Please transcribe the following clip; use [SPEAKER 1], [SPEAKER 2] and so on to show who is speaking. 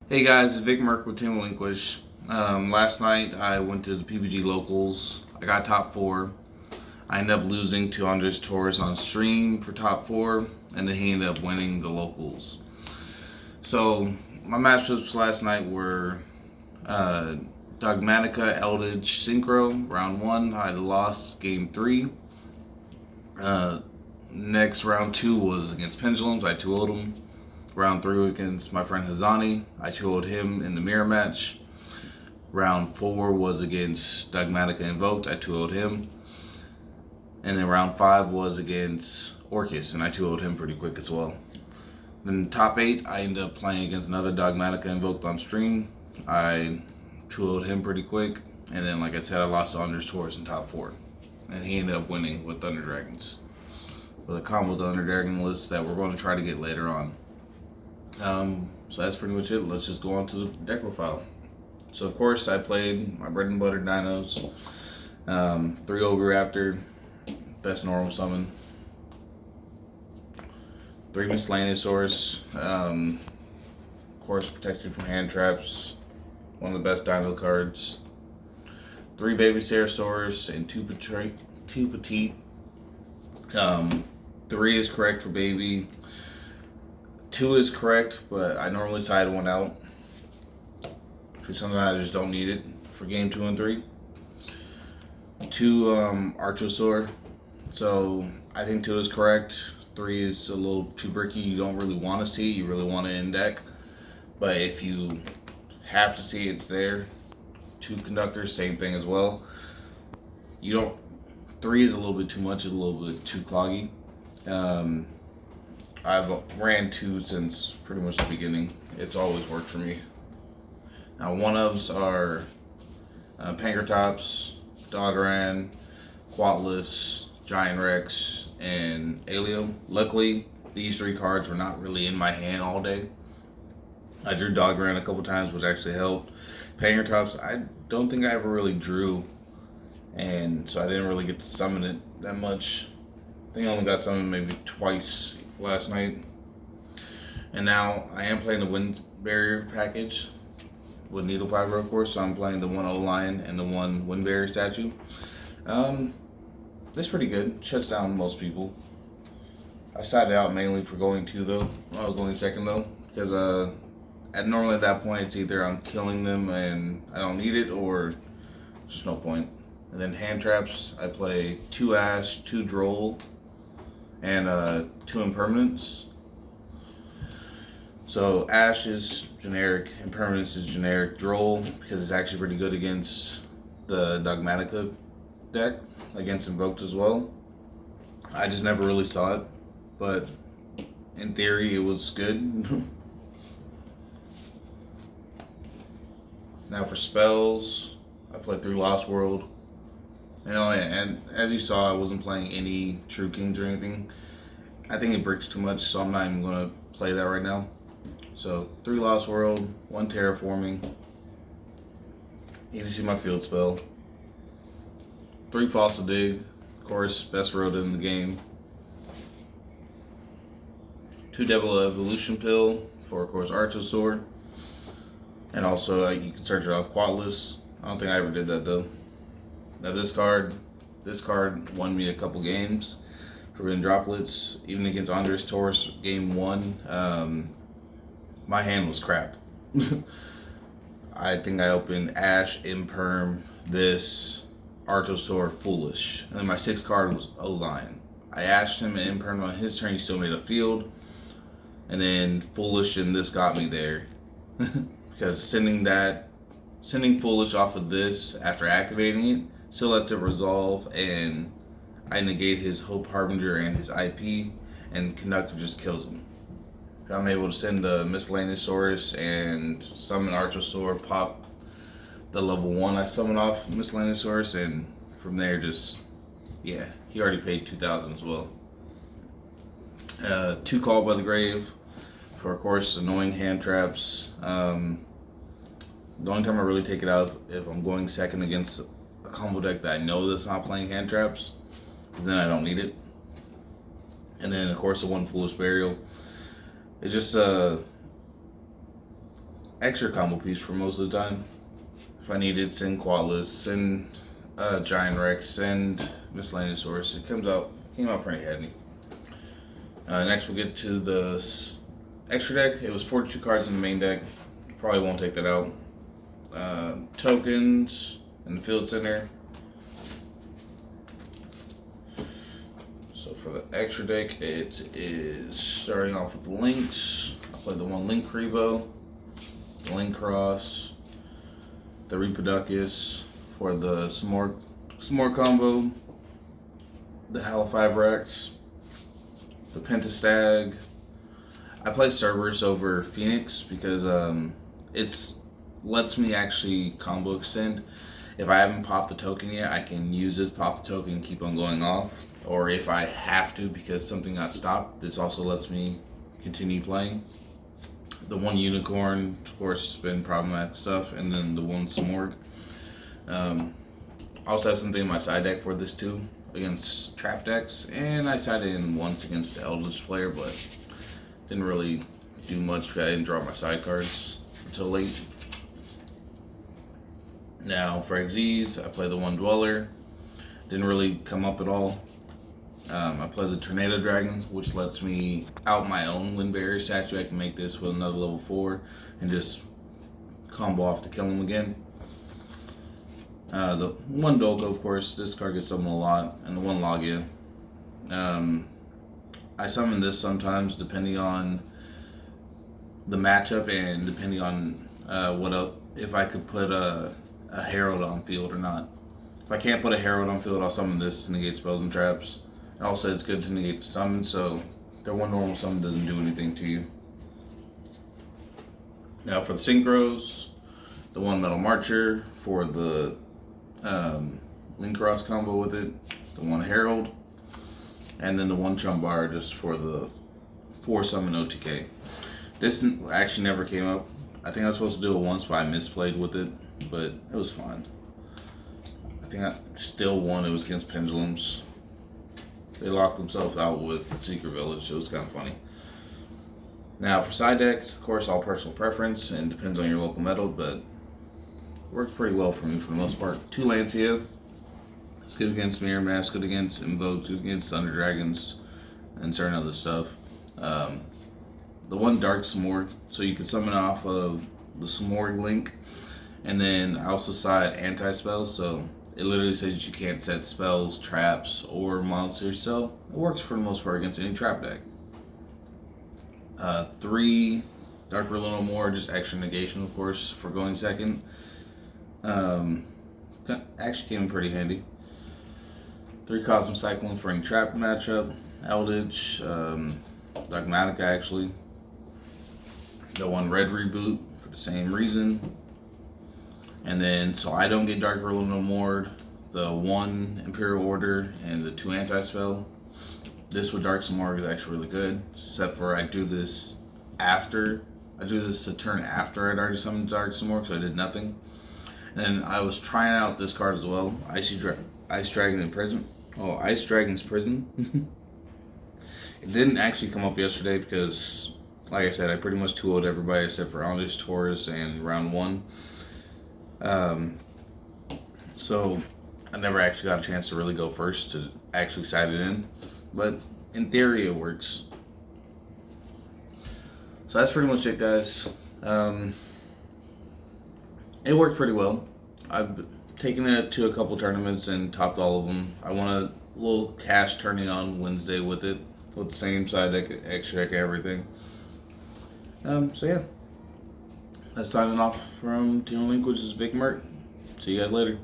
[SPEAKER 1] Hey guys, it's VicMerc with Tim Relinquish. Last night I went to the PPG locals. I got top four. I ended up losing to Andres Torres on stream for top four, and then he ended up winning the locals. So my matchups last night were Dogmatica Eldritch Synchro, round one. I lost game three. Next round two was against Pendulums. I 2-0'd him. Round three against my friend Hazani. I 2-0'd him in the mirror match. Round four was against Dogmatica Invoked. I 2-0'd him. And then round five was against Orcus, and I 2-0'd him pretty quick as well. Then top eight, I ended up playing against another Dogmatica Invoked on stream. I 2-0'd him pretty quick. And then, like I said, I lost to Andres Torres in top four. And he ended up winning with Thunder Dragons. With a combo Thunder Dragon list that we're going to try to get later on. So that's pretty much it. Let's just go on to the deck profile. So of course I played my bread and butter Dinos, 3 Ogre Raptor, best normal summon, 3 Miscellaneousaurus, of course protects you from hand traps, one of the best Dino cards, 3 Baby Ceratosaurus and 2 Petite. 3 is correct for Baby. 2 is correct, but I normally side 1 out. Because sometimes I just don't need it for game 2 and 3. 2 Archosaur. So I think 2 is correct. 3 is a little too bricky. You don't really want to see it. You really want it in deck. But if you have to see it, it's there. 2 Conductors, same thing as well. 3 is a little bit too much, a little bit too cloggy. I've ran 2 since pretty much the beginning. It's always worked for me. Now, one-ofs are Pankratops, Dogoran, Quatless, Giant Rex, and Alio. Luckily, these 3 cards were not really in my hand all day. I drew Dogoran a couple times, which actually helped. Pankratops, I don't think I ever really drew, and so I didn't really get to summon it that much. I think I only got summoned maybe twice last night. And now I am playing the Wind Barrier package with Needle Fiber, of course, so I'm playing the 1 O-Lion and the 1 Wind Barrier statue. It's pretty good. Shuts down most people. I sided out mainly for going 2 though. Going second though, because normally at that point it's either I'm killing them and I don't need it, or just no point. And then hand traps, I play 2 Ash, 2 Droll, and 2 Impermanence. So Ash is generic, Impermanence is generic, Droll, because it's actually pretty good against the Dogmatica deck, against Invoked as well. I just never really saw it, but in theory it was good. Now for spells, I played through Lost World. And as you saw, I wasn't playing any True Kings or anything. I think it bricks too much, so I'm not even going to play that right now. So 3 Lost World, 1 Terraforming. You can see my field spell. 3 Fossil Dig, of course, best rodent in the game. 2 Devil Evolution Pill for, of course, Archosaur. And also, you can search it off Quatless. I don't think I ever did that though. Now this card won me a couple games for Wind Droplets. Even against Andres Torres game 1, my hand was crap. I think I opened Ash, Imperm, this, Archosaur, Foolish. And then my 6th card was O-Lion. I Ashed him and Imperm on his turn, he still made a field. And then Foolish and this got me there. Because sending Foolish off of this after activating it still lets it resolve, and I negate his Hope Harbinger and his IP, and Conductor just kills him. I'm able to send the Miscellaneousaurus and summon Archosaur, pop the level 1 I summon off Miscellaneousaurus, and from there he already paid 2,000 as well. 2 Called by the Grave for, of course, annoying hand traps. The only time I really take it out if I'm going second against a combo deck that I know that's not playing hand traps, then I don't need it. And then, of course, the 1 Foolish Burial. It's just extra combo piece for most of the time. If I needed, send Qualis, send Giant Rex, send Miscellaneous Source. Came out pretty handy. Next we'll get to the extra deck. It was 42 cards in the main deck. Probably won't take that out. Tokens in the field center. So for the extra deck, it is starting off with the links. I played the one Link Rebo, the Link Cross, the Reproducus for the some more combo, the Halifabrax, the Pentastag. I play Cerberus over Phoenix because it's lets me actually combo extend. If I haven't popped the token yet, I can use this, pop the token, and keep on going off. Or if I have to because something got stopped, this also lets me continue playing. The one Unicorn, of course, has been problematic stuff, and then the one Smorg. I also have something in my side deck for this too, against trap decks, and I sided in once against the Eldritch player, but didn't really do much because I didn't draw my side cards until late. Now for XZs, I play the one Dweller. Didn't really come up at all. I play the Tornado Dragons, which lets me out my own Wind Barrier statue. I can make this with another level 4 and just combo off to kill him again. The one Dolgo, of course, this card gets summoned a lot, and the one Logia. I summon this sometimes depending on the matchup and depending on if I could put a Herald on field or not. If I can't put a Herald on field, I'll summon this to negate spells and traps. And also, it's good to negate the summon, so their one normal summon doesn't do anything to you. Now for the Synchros, the one Metal Marcher for the Link Cross combo with it, the one Herald, and then the one Chumbar just for the 4 summon OTK. This actually never came up. I think I was supposed to do it once, but I misplayed with it, but it was fine. I think I still won. It was against Pendulums. They locked themselves out with Secret Village. It was kind of funny. Now for side decks, of course, all personal preference and depends on your local metal, but it works pretty well for me for the most part. 2 Lancia. It's good against Mirror Mask, good against Invoke, good against Thunder Dragons, and certain other stuff. The one Dark Smorg, so you can summon off of the Smorg link, and then I also side anti-spells, so it literally says you can't set spells, traps, or monsters, so it works for the most part against any trap deck. 3 Dark Ruler No More, just extra negation, of course, for going second. Actually came in pretty handy. 3 Cosmic Cyclone for any trap matchup. Eldritch, Dogmatica actually. The one Red Reboot for the same reason. And then, so I don't get Dark Ruler No More, the 1 Imperial Order, and the 2 Anti-Spell. This with Dark Smorg is actually really good, except for I do this after. I do this a turn after I'd already summoned Dark Smorg, so I did nothing. And then I was trying out this card as well, Ice Dragon's Prison. It didn't actually come up yesterday because, like I said, I pretty much 2-0'd everybody except for Andres Torres and round 1. So I never actually got a chance to really go first to actually side it in, but in theory it works. So that's pretty much it, guys. It worked pretty well. I've taken it to a couple tournaments and topped all of them. I won a little cash tourney on Wednesday with it, with the same side deck, extra deck, and everything. So yeah. That's signing off from Team Link, which is VicMerc. See you guys later.